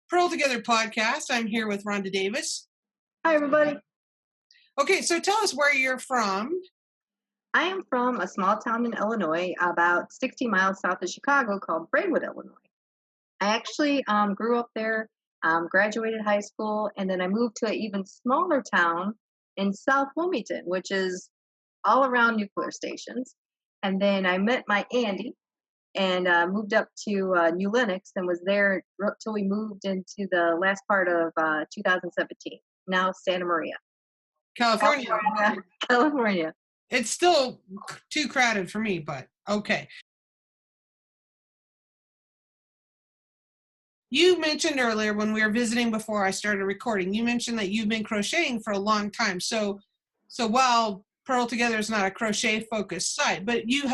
Purl Together podcast. I'm here with Rhonda Davis. Hi, everybody. Okay, so tell us where you're from. I am from a small town in Illinois, about 60 miles south of Chicago, called Braidwood, Illinois. I actually grew up there, graduated high school, and then I moved to an even smaller town in South Wilmington, which is all around nuclear stations. And then I met my Andy and moved up to New Lenox and was there till we moved into the last part of 2017. Now Santa Maria. California. It's still too crowded for me, but okay. You mentioned earlier when we were visiting before I started recording, you mentioned that you've been crocheting for a long time. So while Purl Together is not a crochet focused site, but you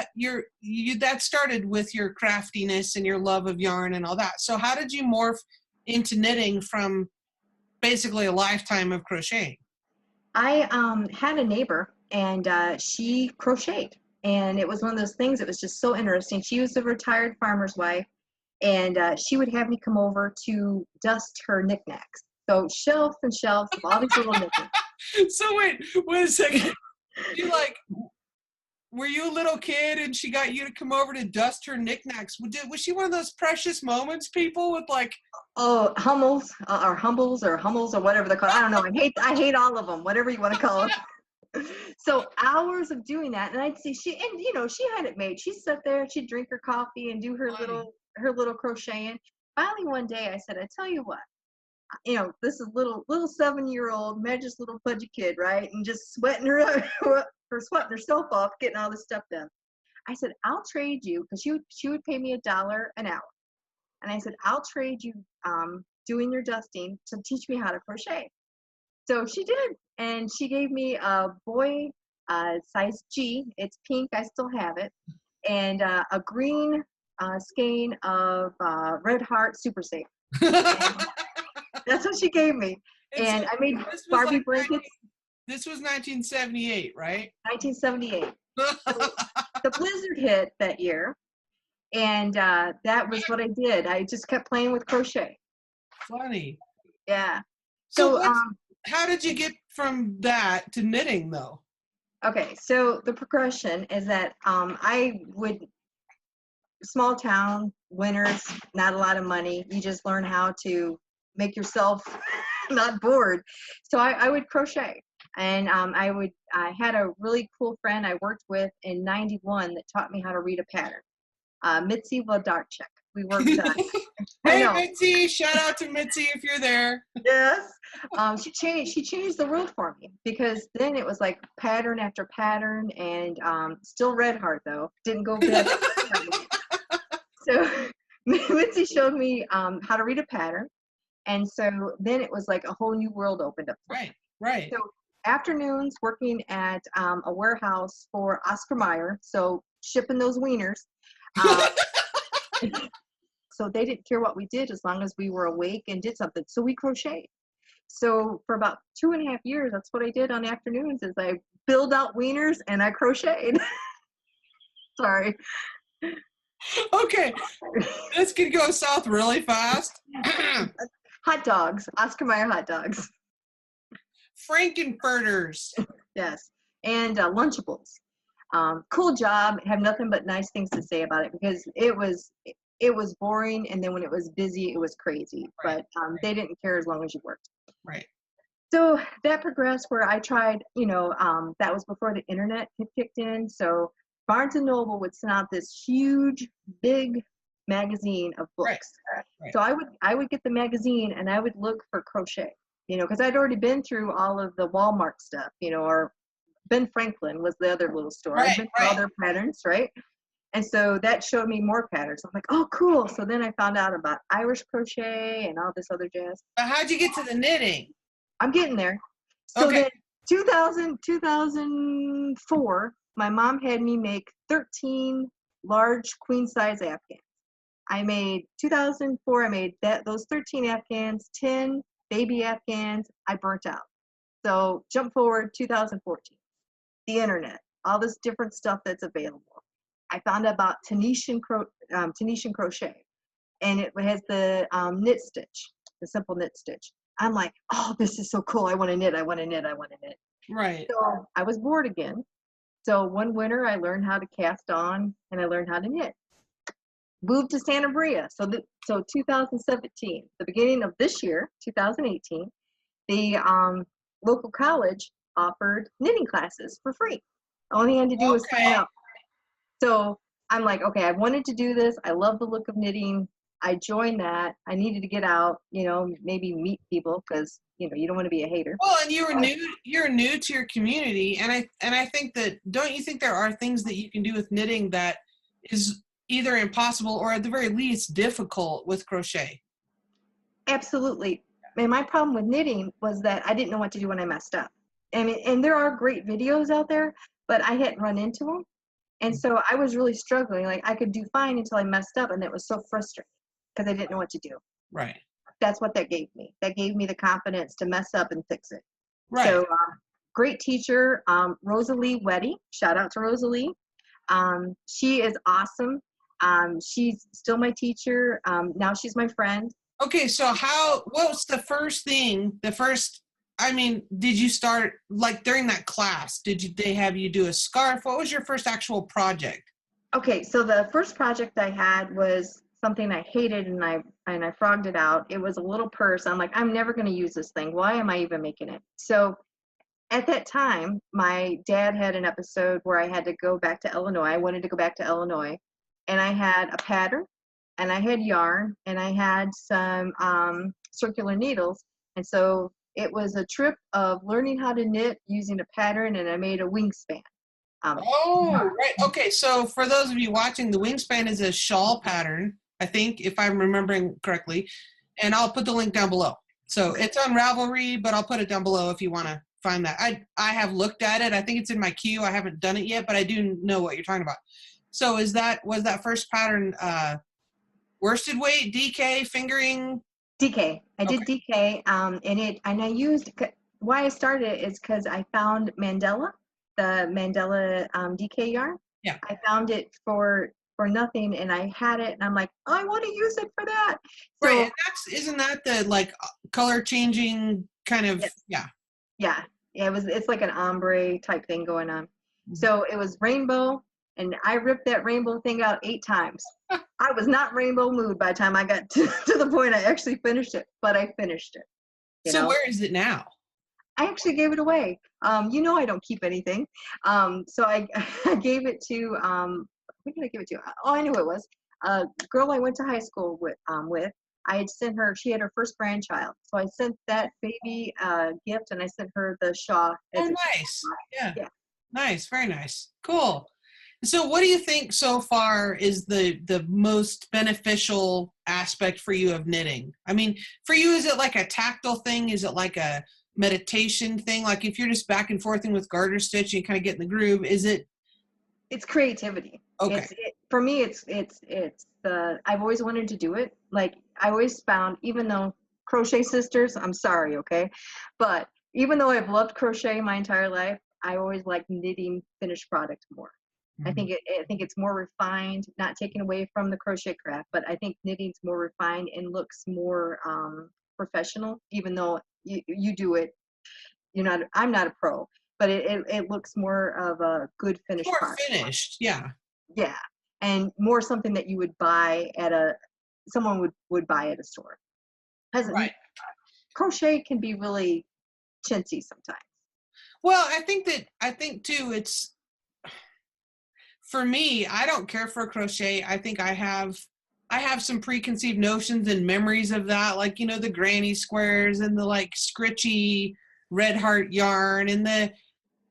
that started with your craftiness and your love of yarn and all that. So how did you morph into knitting from basically a lifetime of crocheting? I had a neighbor and she crocheted, and it was one of those things that was just so interesting. She was a retired farmer's wife, and she would have me come over to dust her knickknacks. So shelves and shelves of all these little knickknacks. So wait a second. Were you a little kid and she got you to come over to dust her knickknacks? Was she one of those precious moments people with like... Oh, Hummels or Humbles or Hummels or whatever they're called. I don't know. I hate all of them, whatever you want to call them. So hours of doing that, and I'd see she had it made. She'd sit there, she'd drink her coffee and do her little crocheting. Finally one day I said, I tell you what, this is little 7-year-old Meg's little pudgy kid, right? And just sweating sweating herself off, getting all this stuff done. I said, I'll trade you, because she would pay me $1 an hour. And I said, I'll trade you doing your dusting to teach me how to crochet. So she did, and she gave me a boy size G. It's pink, I still have it, and a green skein of Red Heart Super Safe. That's what she gave me. And I made Barbie blankets. This was 1978, right? 1978. The blizzard hit that year, and that was what I did. I just kept playing with crochet. Funny. Yeah. So how did you get from that to knitting, though? Okay, so the progression is that small town, winters, not a lot of money. You just learn how to make yourself not bored. So I would crochet. And I had a really cool friend I worked with in '91 that taught me how to read a pattern. Mitzi Vodarchuk. We worked on. Hey Mitzi, shout out to Mitzi if you're there. Yes. She changed the world for me, because then it was like pattern after pattern, and still Red Heart though. Didn't go back. So Mitzi showed me how to read a pattern, and so then it was like a whole new world opened up. Right. So afternoons working at a warehouse for Oscar Mayer, so shipping those wieners. So they didn't care what we did as long as we were awake and did something. So we crocheted. So for about 2.5 years, that's what I did on afternoons, is I build out wieners and I crocheted. Sorry. Okay, this could go south really fast. Hot dogs, Oscar Mayer hot dogs. Frankenfurters. Yes, and Lunchables. Cool job. Have nothing but nice things to say about it, because it was boring, and then when it was busy, it was crazy. Right. But they didn't care as long as you worked. Right. So that progressed where I tried. That was before the internet had kicked in. So Barnes and Noble would send out this huge, big magazine of books. Right. So I would get the magazine and I would look for crochet. Because I'd already been through all of the Walmart stuff. Or Ben Franklin was the other little store. I've been through other patterns, right? And so that showed me more patterns. I'm like, oh, cool. So then I found out about Irish crochet and all this other jazz. How'd you get to the knitting? I'm getting there. So then 2004, my mom had me make 13 large queen size Afghans. 2004, I made those 13 Afghans, 10 baby Afghans. I burnt out. So jump forward 2014, the internet, all this different stuff that's available. I found out about Tunisian crochet, and it has the knit stitch. the simple knit stitch. I'm like, oh, this is so cool. I want to knit. I want to knit. I want to knit. Right. So I was bored again. So one winter I learned how to cast on and I learned how to knit. Moved to Santa Maria. So 2017, the beginning of this year, 2018, the local college offered knitting classes for free. All he had to do was sign up. So I'm like, okay, I wanted to do this. I love the look of knitting. I joined that. I needed to get out, maybe meet people because, you don't want to be a hater. Well, and you're new to your community. And I think that, don't you think there are things that you can do with knitting that is either impossible or at the very least difficult with crochet? Absolutely. And my problem with knitting was that I didn't know what to do when I messed up. And there are great videos out there, but I hadn't run into them. And so I was really struggling. Like I could do fine until I messed up, and it was so frustrating because I didn't know what to do. Right. That's what that gave me. That gave me the confidence to mess up and fix it. Right. So great teacher, Rosalie Weddy. Shout out to Rosalie. She is awesome. She's still my teacher. Now she's my friend. Okay, so what was the first thing, did you start, like during that class, they have you do a scarf? What was your first actual project? Okay, so the first project I had was something I hated and I frogged it out. It was a little purse. I'm like, I'm never going to use this thing. Why am I even making it? So at that time, my dad had an episode where I had to go back to Illinois. I wanted to go back to Illinois, and I had a pattern, and I had yarn, and I had some circular needles. And so it was a trip of learning how to knit using a pattern, and I made a wingspan. Right. Okay, so for those of you watching, the wingspan is a shawl pattern, I think, if I'm remembering correctly, and I'll put the link down below. So it's on Ravelry, but I'll put it down below if you want to find that. I have looked at it. I think it's in my queue. I haven't done it yet, but I do know what you're talking about. So was that first pattern worsted weight, DK, fingering? DK. I did DK, and I used, why I started it is because I found Mandala, the Mandala DK yarn. Yeah. I found it for nothing, and I had it, and I'm like, oh, I want to use it for that. So, right. And isn't that the like color changing kind of? Yes. Yeah. It's like an ombre type thing going on. Mm-hmm. So it was rainbow, and I ripped that rainbow thing out 8 times. I was not rainbow mood by the time I got to the point I actually finished it, but I finished it. So where is it now? I actually gave it away. I don't keep anything. So I gave it to, who did I give it to? Oh, I knew it was. A girl I went to high school with. I had sent her, she had her first grandchild. So I sent that baby gift, and I sent her the shawl. Oh, nice. Yeah. Nice. Very nice. Cool. So what do you think so far is the most beneficial aspect for you of knitting? I mean, for you, is it like a tactile thing? Is it like a meditation thing? Like if you're just back and forthing with garter stitch and you kind of get in the groove, is it? It's creativity. Okay. For me, it's I've always wanted to do it. Like I always found, even though Crochet Sisters, I'm sorry, okay? But even though I've loved crochet my entire life, I always like knitting finished product more. Mm-hmm. I think it's more refined, not taken away from the crochet craft, but I think knitting's more refined and looks more professional, even though you do it. I'm not a pro, but it looks more of a good finished product. More finished, yeah. Yeah, and more something that you would buy someone would buy at a store. Right. Crochet can be really chintzy sometimes. Well, I think too, it's, for me, I don't care for crochet. I think I have some preconceived notions and memories of that, like, the granny squares and the like scritchy red heart yarn and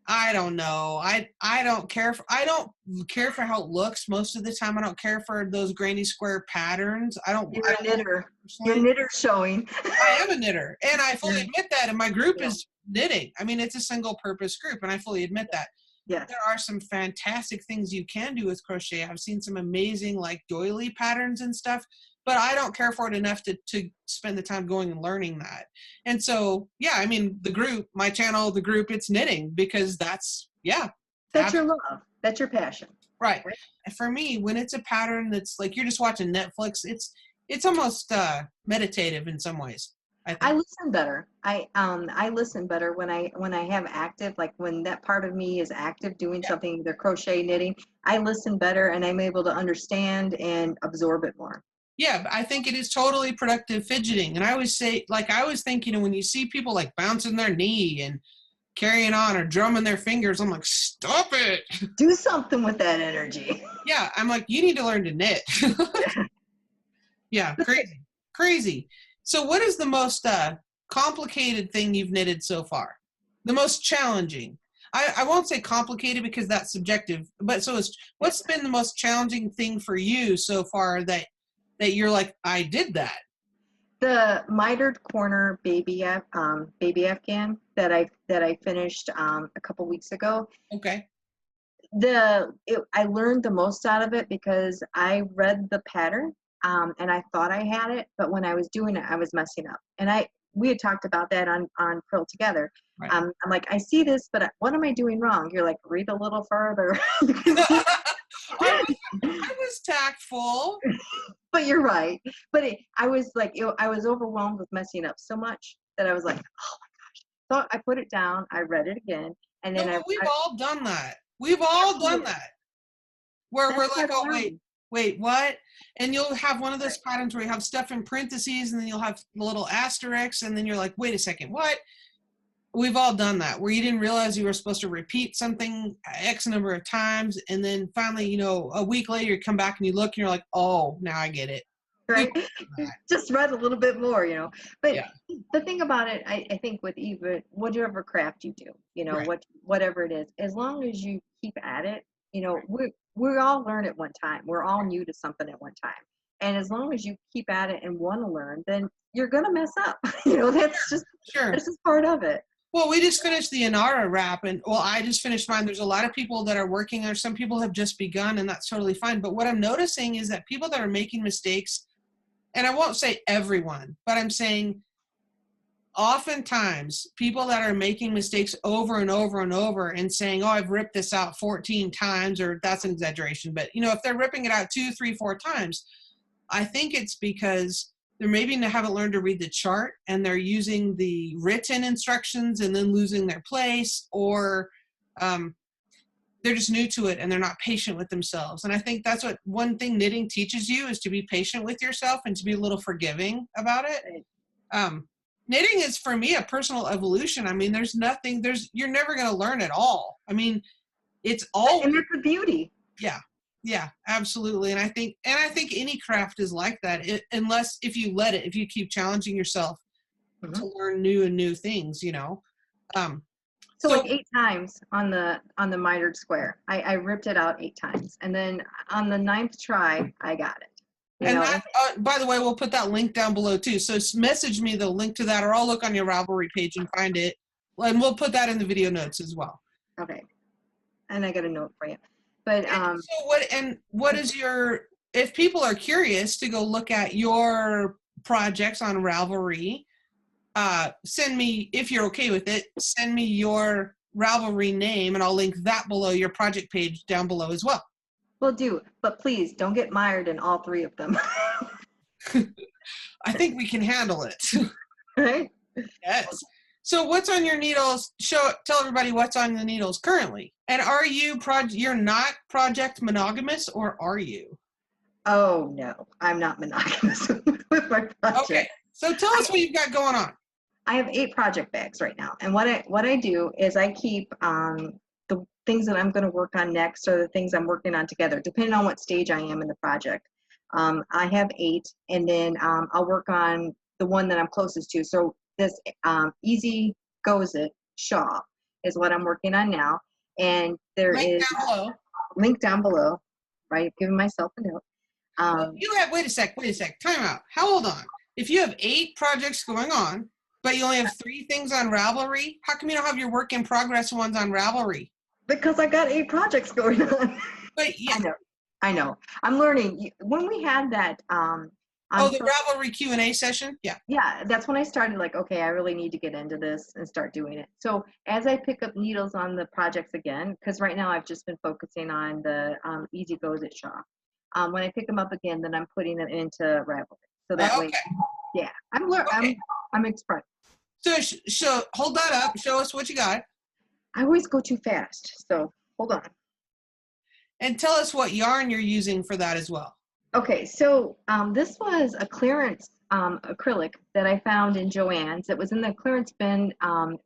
I don't know. I don't care for how it looks most of the time. I don't care for those granny square patterns. You're a knitter. Your knitter's showing. I am a knitter, and I fully admit that. And my group is knitting. I mean, it's a single purpose group, and I fully admit that. Yes. There are some fantastic things you can do with crochet. I've seen some amazing like doily patterns and stuff, but I don't care for it enough to spend the time going and learning that. And so, yeah, I mean, my channel, the group, it's knitting because that's your love. That's your passion. Right. And for me, when it's a pattern that's like you're just watching Netflix, it's almost meditative in some ways. I listen better. I listen better when I have active, like when that part of me is active doing something, either crochet, knitting. I listen better and I'm able to understand and absorb it more. Yeah, I think it is totally productive fidgeting. And I always say, like, I always think, you know, when you see people like bouncing their knee and carrying on or drumming their fingers, I'm like, stop it. Do something with that energy. Yeah, I'm like, you need to learn to knit. Yeah, crazy, crazy. So what is the most complicated thing you've knitted so far? The most challenging? I won't say complicated because that's subjective, but what's been the most challenging thing for you so far that you're like, I did that? The mitered corner baby afghan that I finished a couple weeks ago. Okay. I learned the most out of it because I read the pattern and I thought I had it, but when I was doing it, I was messing up. And we had talked about that on Purl Together. Right. I'm like, I see this, but what am I doing wrong? You're like, read a little further. I was tactful. But you're right. But I was like, I was overwhelmed with messing up so much that I was like, oh my gosh. So I put it down. I read it again, and then we've all done that. We've all done that. Where we're like, oh wait, what? And you'll have one of those patterns where you have stuff in parentheses, and then you'll have little asterisks, and then you're like, wait a second, what? We've all done that, where you didn't realize you were supposed to repeat something X number of times, and then finally, you know, a week later, you come back and you look, and you're like, oh, now I get it. Right? Just read a little bit more, you know. But yeah. The thing about it, I think with even whatever craft you do, you know, right. whatever it is, as long as you keep at it, you know, we all learn at one time. We're all new to something at one time. And as long as you keep at it and want to learn, then you're going to mess up. You know, that's just part of it. Well, we just finished the Inara Wrap, and I just finished mine. There's a lot of people that are working there. Some people have just begun, and that's totally fine. But what I'm noticing is that people that are making mistakes, and I won't say everyone, but I'm saying oftentimes people that are making mistakes over and over and over and saying, oh, I've ripped this out 14 times, or that's an exaggeration. But, you know, if they're ripping it out 2, 3, 4 times, I think it's because they're maybe haven't learned to read the chart and they're using the written instructions and then losing their place, or they're just new to it and they're not patient with themselves. And I think that's what one thing knitting teaches you, is to be patient with yourself and to be a little forgiving about it. Knitting is, for me, a personal evolution. I mean, you're never going to learn it all. I mean, it's all. And that's the beauty. Yeah, absolutely. And I think any craft is like that, unless if you keep challenging yourself to learn new things, you know. So like 8 times on the mitered square, I ripped it out 8 times, and then on the 9th try, I got it. And that, by the way, we'll put that link down below too. So message me the link to that, or I'll look on your Ravelry page and find it, and we'll put that in the video notes as well. Okay. And I got a note for you. But what is your, if people are curious to go look at your projects on Ravelry, send me, if you're okay with it, send me your Ravelry name and I'll link that below your project page down below as well. Will do, but please don't get mired in all 3 of them. I think we can handle it. Right? Yes. So what's on your needles? Tell everybody what's on the needles currently. And are you you're not project monogamous, or are you? Oh no, I'm not monogamous with my project. Okay. So tell us what you've got going on. I have 8 project bags right now. And what I do is I keep the things that I'm going to work on next, or the things I'm working on together, depending on what stage I am in the project. I have 8, and then I'll work on the one that I'm closest to. So this Easy Goes It shawl is what I'm working on now. And there is link down below, right? Giving myself a note. You have, wait a sec, time out. Hold on. If you have 8 projects going on, but you only have 3 things on Ravelry, how come you don't have your work in progress ones on Ravelry? Because I got 8 projects going on. But yeah. I know. I'm learning. When we had that the Ravelry Q&A session? Yeah. Yeah, that's when I started like, okay, I really need to get into this and start doing it. So as I pick up needles on the projects again, because right now I've just been focusing on the Easy Goes It shawl. When I pick them up again, then I'm putting it into Ravelry. So that way, Okay. yeah, Okay. I'm express. So hold that up. Show us what you got. I always go too fast, so hold on. And tell us what yarn you're using for that as well. Okay, so this was a clearance acrylic that I found in Joann's. It was in the clearance bin,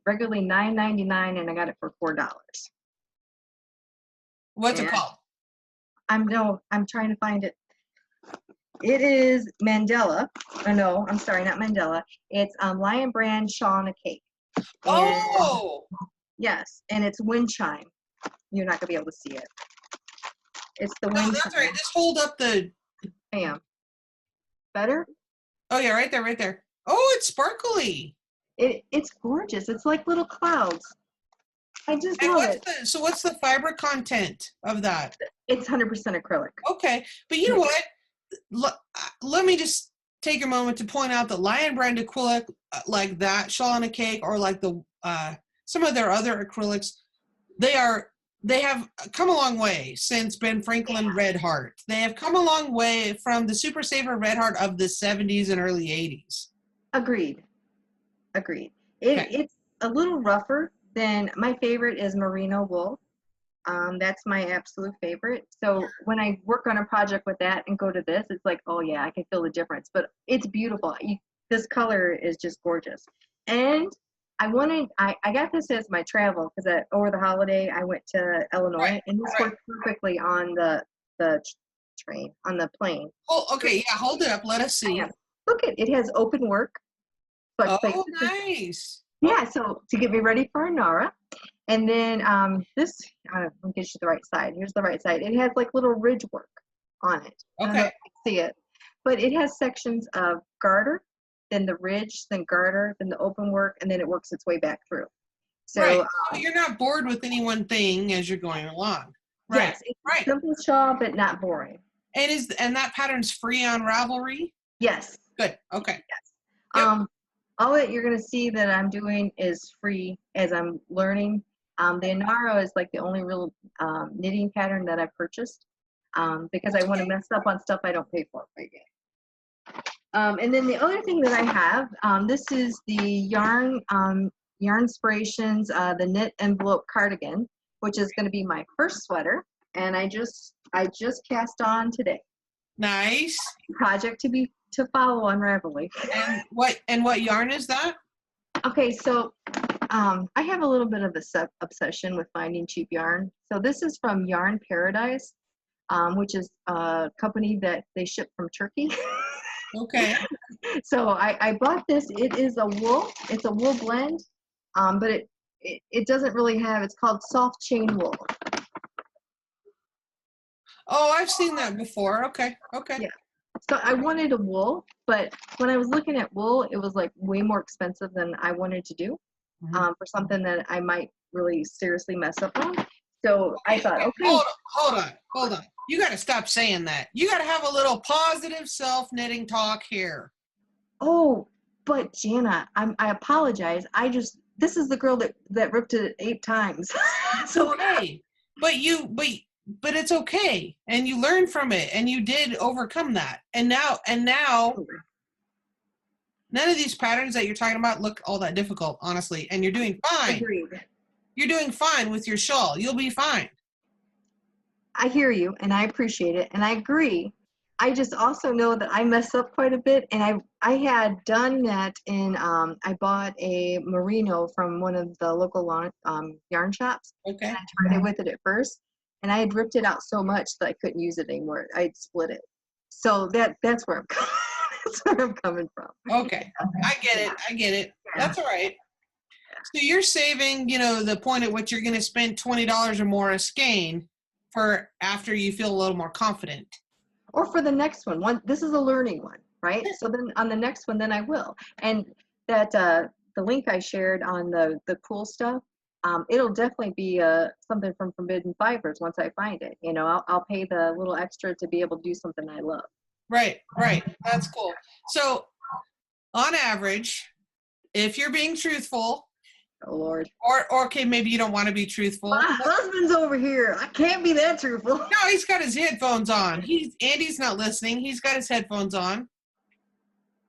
regularly $9.99, and I got it for $4. What's it called? I'm trying to find it. It is Mandala. Oh, no, I'm sorry, not Mandala. It's Lion Brand Shawl and a Cake. And, yes, and it's wind chime. You're not gonna be able to see it. It's the wind chime. That's right. Just hold up the. Bam. Better? Oh yeah, right there, right there. Oh, it's sparkly. It's gorgeous. It's like little clouds. I just love it. So what's the fiber content of that? It's 100% acrylic. Okay, but you know what? Let me just take a moment to point out that Lion Brand acrylic, like that Shawl and a Cake, or like the some of their other acrylics, they have come a long way since Ben Franklin Red Heart. They have come a long way from the Super Saver Red Heart of the 70s and early 80s. Agreed. It's a little rougher than my favorite is merino wool. That's my absolute favorite. So when I work on a project with that and go to this, it's like, oh yeah, I can feel the difference. But it's beautiful. This color is just gorgeous. And I got this as my travel because over the holiday I went to Illinois, and this worked perfectly on the train, on the plane. Oh, okay, yeah, hold it up. Let us see. Look, it has open work. But nice. Yeah, so to get me ready for Inara. And then this, I'll get you the right side. Here's the right side. It has like little ridge work on it. Okay. I don't know if you can see it. But it has sections of garter, then the ridge, then garter, then the open work, and then it works its way back through. So, so you're not bored with any one thing as you're going along. Right. Yes, it's a simple shawl, but not boring. And that pattern's free on Ravelry? Yes. Good. Okay. Yes. Yep. All that you're going to see that I'm doing is free as I'm learning. The Inara is like the only real knitting pattern that I purchased because I want to mess up on stuff I don't pay for again. And then the other thing that I have, this is the Yarn Aspirations, the knit envelope cardigan, which is going to be my first sweater, and I just cast on today. Nice. Project to follow on Ravelry. And what yarn is that? Okay, so I have a little bit of a obsession with finding cheap yarn. So this is from Yarn Paradise, which is a company that they ship from Turkey. Okay. So I bought this. It is a wool. It's a wool blend, but it doesn't really have. It's called soft chain wool. Oh, I've seen that before. Okay. Yeah. So I wanted a wool, but when I was looking at wool, it was like way more expensive than I wanted to do for something that I might really seriously mess up on. So I thought, okay. Hold on. You got to stop saying that. You got to have a little positive self-knitting talk here. Oh, but Jana, I apologize. This is the girl that ripped it 8 times. So okay. But it's okay, and you learn from it, and you did overcome that, and now none of these patterns that you're talking about look all that difficult, honestly, and you're doing fine. Agreed. You're doing fine with your shawl. You'll be fine. I hear you, and I appreciate it, and I agree. I just also know that I mess up quite a bit, and I had done that in I bought a merino from one of the local yarn shops. Okay. And I tried it with it at first. And I had ripped it out so much that I couldn't use it anymore. I'd split it. So that's where I'm coming from. Okay. I get it. That's all right. So you're saving, the point at which you're going to spend $20 or more a skein for after you feel a little more confident. Or for the next one. This is a learning one, right? So then on the next one, then I will. And that the link I shared on the cool stuff, it'll definitely be something from Forbidden Fibers once I find it. I'll pay the little extra to be able to do something I love. Right. That's cool. So on average, if you're being truthful, oh Lord, or okay, maybe you don't want to be truthful. My husband's over here. I can't be that truthful. No, he's got his headphones on. Andy's not listening. He's got his headphones on.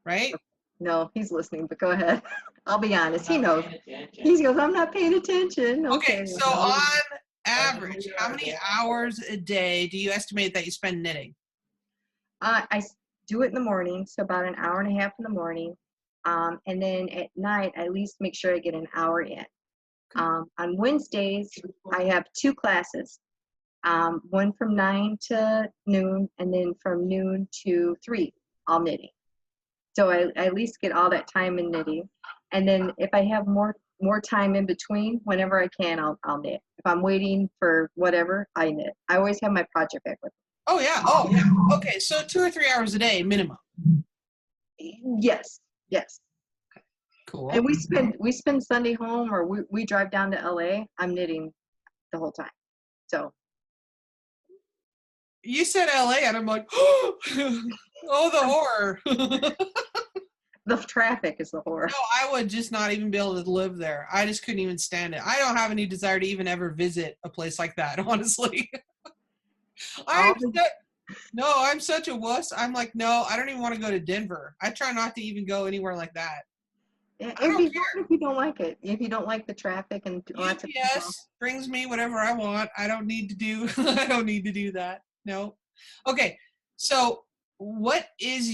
right? No, he's listening, but go ahead. I'll be honest. He knows. He goes, I'm not paying attention. Okay, Okay. so on average, how many hours a day do you estimate that you spend knitting? I do it in the morning, so about an hour and a half in the morning. And then at night, I at least make sure I get an hour in. On Wednesdays, I have 2 classes. One from 9 to noon, and then from noon to 3, all knitting. So I at least get all that time in knitting. And then if I have more time in between, whenever I can, I'll knit. If I'm waiting for whatever, I knit. I always have my project back with me. Oh yeah. Oh yeah. Okay, so 2 or 3 hours a day minimum. Yes. Cool. And we spend Sunday home, or we drive down to LA. I'm knitting the whole time. So you said LA, and I'm like, oh, the horror. the traffic is the horror. No, I would just not even be able to live there. I just couldn't even stand it. I don't have any desire to even ever visit a place like that, honestly. I'm such a wuss. I'm like, no, I don't even want to go to Denver. I try not to even go anywhere like that. Yeah, if you don't like it, if you don't like the traffic and lots of people. Brings me whatever I want. I don't need to do that. No. Okay. So what is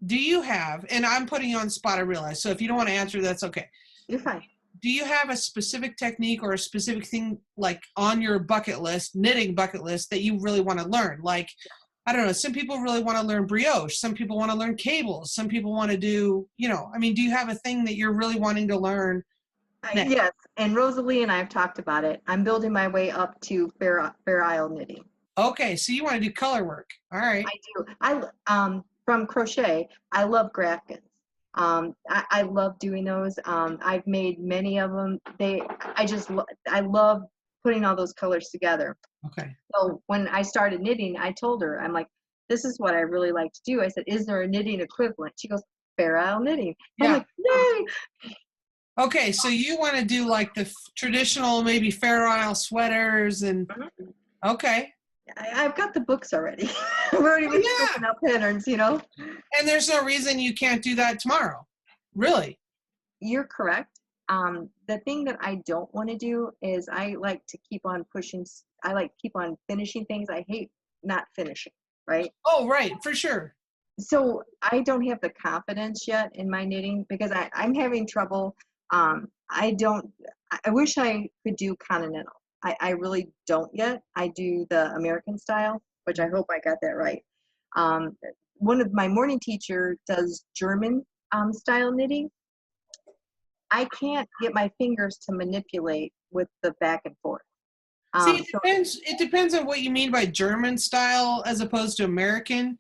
do you have, and I'm putting you on the spot, I realize, so if you don't want to answer, that's okay. You're fine. Do you have a specific technique or a specific thing like on your knitting bucket list that you really want to learn? Like, I don't know, some people really want to learn brioche. Some people want to learn cables. Some people want to do, do you have a thing that you're really wanting to learn? Yes, and Rosalie and I have talked about it. I'm building my way up to Fair Isle knitting. Okay, so you want to do color work. All right. I do. From crochet, I love graphicons. I love doing those. I've made many of them. I love putting all those colors together. Okay. So when I started knitting, I told her, I'm like, this is what I really like to do. I said, is there a knitting equivalent? She goes, Fair Isle knitting. Yeah. I'm like, yay! Okay, so you want to do like the traditional, maybe Fair Isle sweaters and, okay. I've got the books already. We're already scoping out patterns, And there's no reason you can't do that tomorrow. Really? You're correct. The thing that I don't want to do is I like to keep on pushing. I like to keep on finishing things. I hate not finishing, right? Oh, right, for sure. So I don't have the confidence yet in my knitting because I'm having trouble. I wish I could do Continental. I really don't yet. I do the American style, which I hope I got that right. One of my morning teacher does German style knitting. I can't get my fingers to manipulate with the back and forth. See, it depends on what you mean by German style as opposed to American.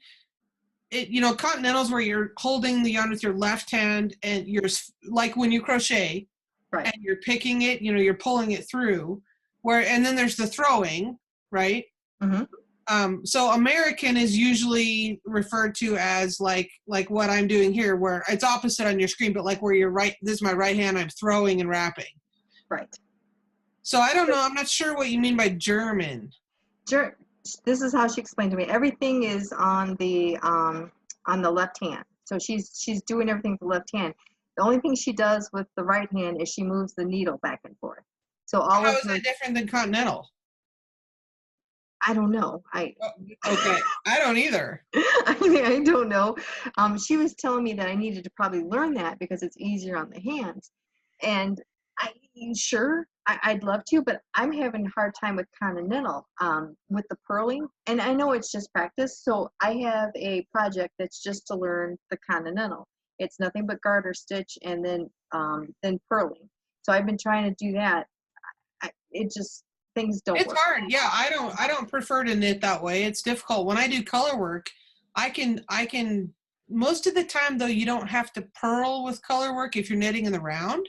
Continental's where you're holding the yarn with your left hand and you're like when you crochet, right, and you're picking it, you're pulling it through. And then there's the throwing, right? Mm-hmm. So American is usually referred to as like what I'm doing here, where it's opposite on your screen, but like where you're right, this is my right hand, I'm throwing and wrapping. Right. So I don't know, I'm not sure what you mean by German. This is how she explained to me. Everything is on the left hand. So she's doing everything with the left hand. The only thing she does with the right hand is she moves the needle back and forth. So how is that different than Continental? I don't know. Okay, I don't either. I don't know. She was telling me that I needed to probably learn that because it's easier on the hands. And I'd love to, but I'm having a hard time with Continental with the purling. And I know it's just practice. So I have a project that's just to learn the Continental. It's nothing but garter stitch and then purling. So I've been trying to do that. Things don't work. It's hard. Yeah, I don't prefer to knit that way. It's difficult. When I do color work, I can most of the time though you don't have to purl with color work if you're knitting in the round.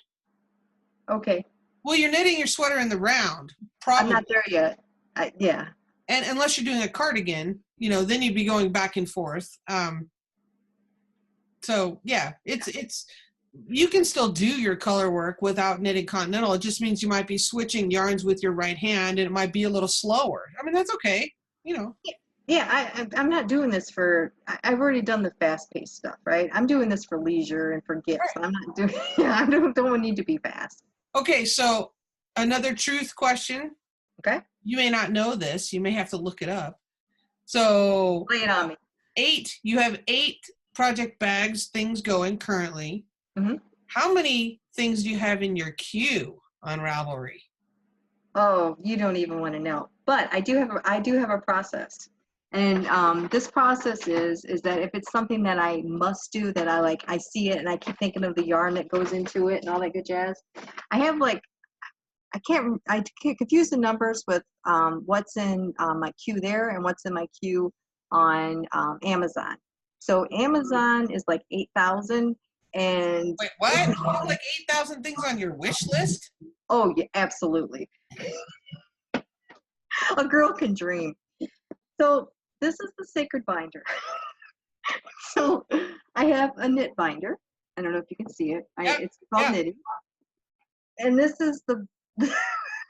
Okay. Well, you're knitting your sweater in the round. Probably. I'm not there yet. Yeah. And unless you're doing a cardigan, then you'd be going back and forth. So yeah, it's you can still do your color work without knitting Continental. It just means you might be switching yarns with your right hand and it might be a little slower. I mean, that's okay, I'm not doing this for, I've already done the fast-paced stuff, right? I'm doing this for leisure and for gifts. I'm not doing, I don't need to be fast. Okay, so another truth question. Okay. You may not know this. You may have to look it up. So Lay it on me. you have 8 project bags, things going currently. Mm-hmm. How many things do you have in your queue on Ravelry? Oh, you don't even want to know. But I do have a process. And this process is that if it's something that I must do, that I like, I see it and I keep thinking of the yarn that goes into it and all that good jazz. I have like, I can't confuse the numbers with what's in my queue there and what's in my queue on Amazon. So Amazon is like 8,000 and. Wait, what? You have like 8,000 things on your wish list? Oh yeah, absolutely. A girl can dream. So this is the sacred binder. So I have a knit binder. I don't know if you can see it. It's called knitting. And this is the.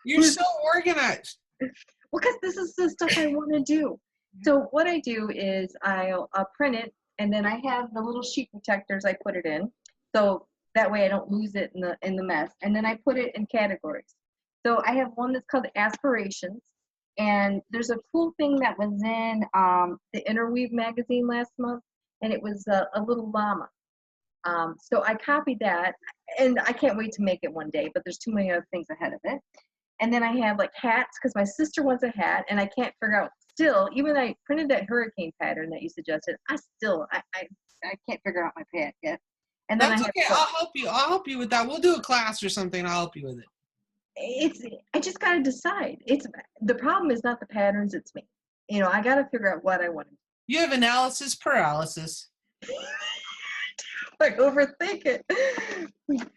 You're so organized. Well, because this is the stuff I want to do. So what I do is I'll print it, and then I have the little sheet protectors I put it in. So that way I don't lose it in the mess. And then I put it in categories. So I have one that's called Aspirations. And there's a cool thing that was in the Interweave magazine last month, and it was a little llama. So I copied that, and I can't wait to make it one day, but there's too many other things ahead of it. And then I have like hats, because my sister wants a hat, and I can't figure out still, even I printed that hurricane pattern that you suggested, I can't figure out my hat yet. And then That's okay. I'll help you with that. We'll do a class or something. I'll help you with it. I just got to decide. The problem is not the patterns, it's me. I got to figure out what I want to do. You have analysis paralysis. I overthink it.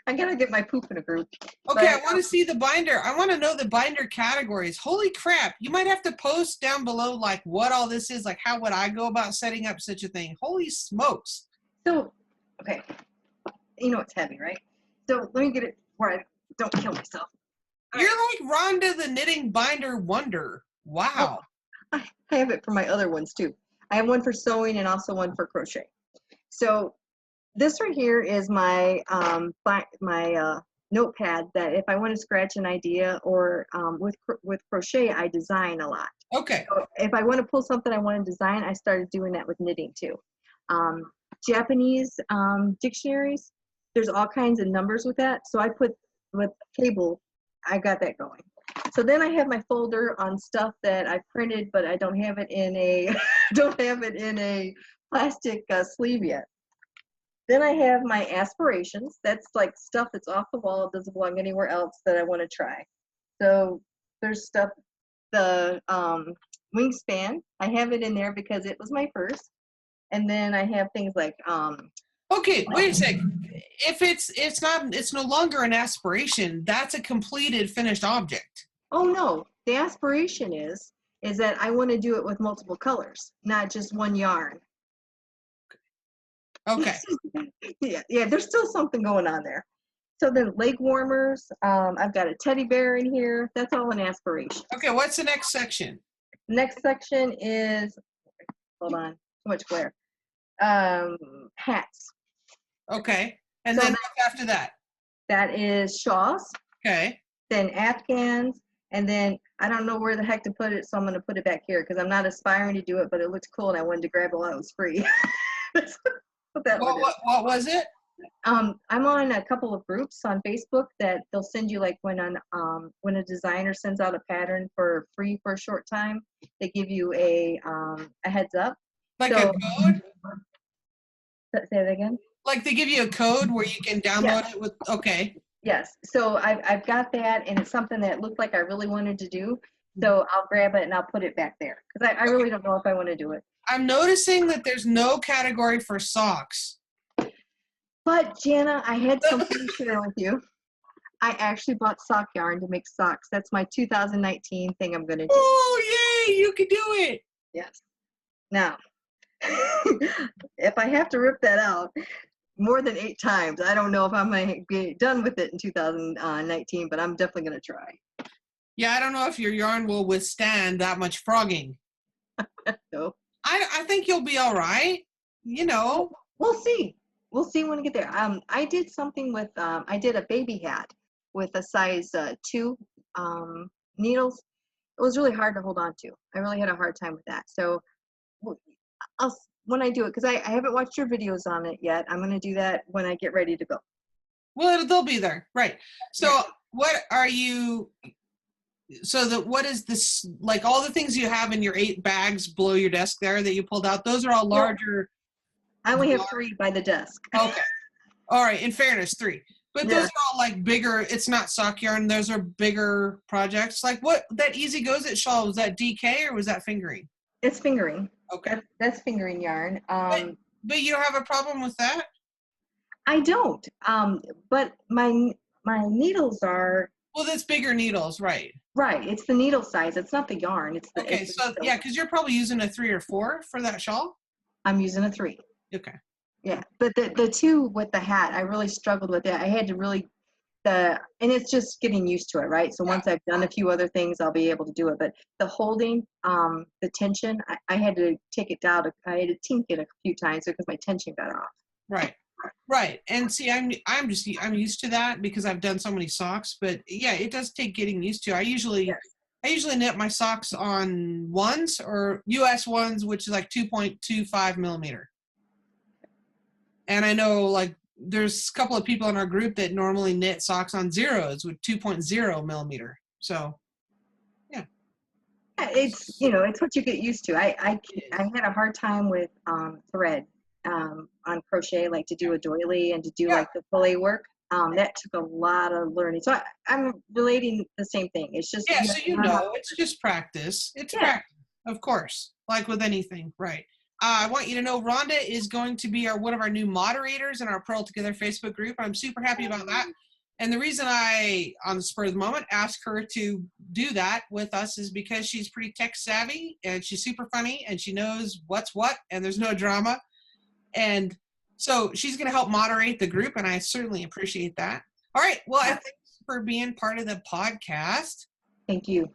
I got to get my poop in a group. Okay, I want to see the binder. I want to know the binder categories. Holy crap. You might have to post down below like what all this is. Like how would I go about setting up such a thing? Holy smokes. So, okay. It's heavy, right? So let me get it where I don't kill myself. You're like Rhonda the knitting binder wonder. Wow. Oh, I have it for my other ones too. I have one for sewing and also one for crochet. So this right here is my notepad that if I want to scratch an idea or with crochet, I design a lot. Okay. So if I want to pull something I want to design, I started doing that with knitting too. Japanese dictionaries, there's all kinds of numbers with that. So I put with cable, I got that going. So then I have my folder on stuff that I printed, but I don't have it in a plastic sleeve yet. Then I have my aspirations. That's like stuff that's off the wall. It doesn't belong anywhere else that I want to try. So there's stuff, the Wingspan. I have it in there because it was my first. And then I have things like okay, wait a sec. If it's no longer an aspiration, that's a completed finished object. Oh no, the aspiration is that I want to do it with multiple colors, not just one yarn. Okay. yeah, there's still something going on there. So then leg warmers, I've got a teddy bear in here. That's all an aspiration. Okay, what's the next section? Next section is, hold on, too much glare. Hats. Okay, and so then what's after that? That is shawls. Okay. Then afghans, and then I don't know where the heck to put it, so I'm going to put it back here because I'm not aspiring to do it, but it looks cool, and I wanted to grab it while it was free. What was it? I'm on a couple of groups on Facebook that they'll send you, like when a designer sends out a pattern for free for a short time, they give you a heads up. Like a code? Say that again? Like they give you a code where you can download it with, okay. Yes, so I've got that, and it's something that looked like I really wanted to do, so I'll grab it and I'll put it back there, because I really don't know if I want to do it. I'm noticing that there's no category for socks. But Jana, I had something to share with you. I actually bought sock yarn to make socks. That's my 2019 thing I'm going to do. Oh, yay, you can do it. Yes. Now, if I have to rip that out more than 8 times, I don't know if I'm going to be done with it in 2019, but I'm definitely going to try. Yeah, I don't know if your yarn will withstand that much frogging. So I think you'll be all right. You know. we'll see. We'll see when we get there. I did something with I did a baby hat with a size 2 needles. It was really hard to hold on to. I really had a hard time with that. So when I do it, because I haven't watched your videos on it yet. I'm going to do that when I get ready to go. Well, they'll be there, right? So, Yeah. what are you? So what is this? Like all the things you have in your 8 bags below your desk there that you pulled out. Those are all larger. I only have 3 by the desk. Okay. All right. In fairness, 3. But Yeah. those are all like bigger. It's not sock yarn. Those are bigger projects. Like what that Easy Goes It shawl, was that DK or was that fingering? It's fingering. Okay. That's fingering yarn. But you don't have a problem with that? I don't. But my needles are. Well, that's bigger needles, right? Right. It's the needle size. It's not the yarn. It's the. Okay. So yeah, because you're probably using a 3 or 4 for that shawl. I'm using a 3. Okay. Yeah, but the 2 with the hat, I really struggled with it. I had to really and it's just getting used to it, right? So once I've done a few other things, I'll be able to do it. But the holding, the tension, I had to take it down. I had to tink it a few times because my tension got off. Right. Right. And see, I'm used to that because I've done so many socks, but yeah, it does take getting used to. I usually knit my socks on ones or US ones, which is like 2.25 millimeter. And I know like there's a couple of people in our group that normally knit socks on zeros with 2.0 millimeter. So yeah. It's it's what you get used to. I had a hard time with thread on crochet, like to do a doily and to do like the fillet work. That took a lot of learning. So I'm relating the same thing. It's just so it's just practice. It's practice, of course, like with anything, right? I want you to know Rhonda is going to be one of our new moderators in our Purl Together Facebook group. I'm super happy about that. And the reason I, on the spur of the moment, asked her to do that with us is because she's pretty tech savvy and she's super funny and she knows what's what and there's no drama. And so she's going to help moderate the group and I certainly appreciate that. All right. Well, thanks for being part of the podcast. Thank you.